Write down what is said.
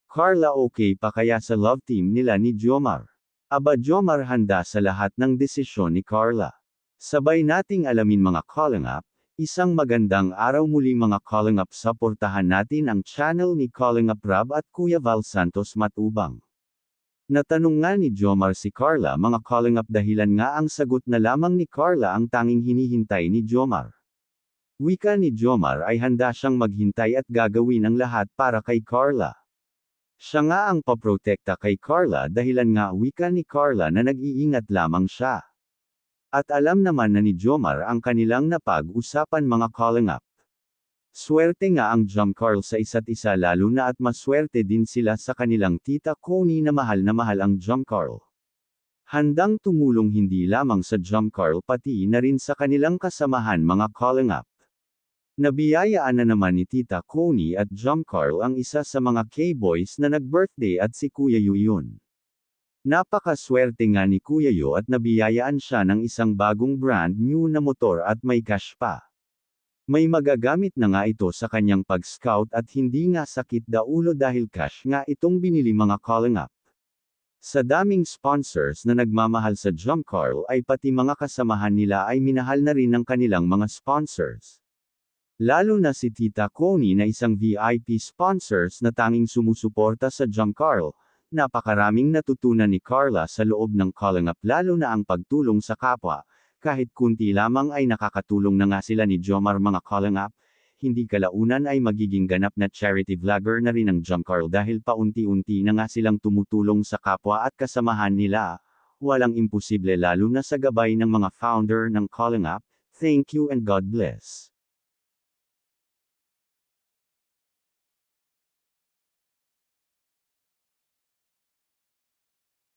Carla okay pa kaya sa love team nila ni Jomar? Aba Jomar handa sa lahat ng desisyon ni Carla. Sabay nating alamin mga calling up, isang magandang araw muli mga calling up suportahan natin ang channel ni Calling Up Rob at Kuya Val Santos Matubang. Natanong nga ni Jomar si Carla mga calling up dahilan nga ang sagot na lamang ni Carla ang tanging hinihintay ni Jomar. Wika ni Jomar ay handa siyang maghintay at gagawin ang lahat para kay Carla. Siya nga ang paprotekta kay Carla dahilan nga wika ni Carla na nag-iingat lamang siya. At alam naman na ni Jomar ang kanilang napag-usapan mga calling up. Swerte nga ang Jom Carl sa isa't isa lalo na at maswerte din sila sa kanilang tita Connie na mahal ang Jom Carl. Handang tumulong hindi lamang sa Jom Carl pati na rin sa kanilang kasamahan mga calling up. Nabiyayaan na naman ni Tita Connie at Jom Carl ang isa sa mga K-boys na nag-birthday at si Kuya Yu yun. Napakaswerte nga ni Kuya Yu at nabiyayaan siya ng isang bagong brand new na motor at may cash pa. May magagamit na nga ito sa kanyang pag-scout at hindi nga sakit daulo dahil cash nga itong binili mga calling up. Sa daming sponsors na nagmamahal sa Jom Carl ay pati mga kasamahan nila ay minahal na rin ng kanilang mga sponsors. Lalo na si Tita Connie na isang VIP sponsors na tanging sumusuporta sa Jom Carl, napakaraming natutunan ni Carla sa loob ng calling up lalo na ang pagtulong sa kapwa, kahit kunti lamang ay nakakatulong na nga sila ni Jomar mga calling up, hindi kalaunan ay magiging ganap na charity vlogger na rin ang Jom Carl dahil paunti-unti na nga silang tumutulong sa kapwa at kasamahan nila, walang imposible lalo na sa gabay ng mga founder ng calling up, thank you and God bless.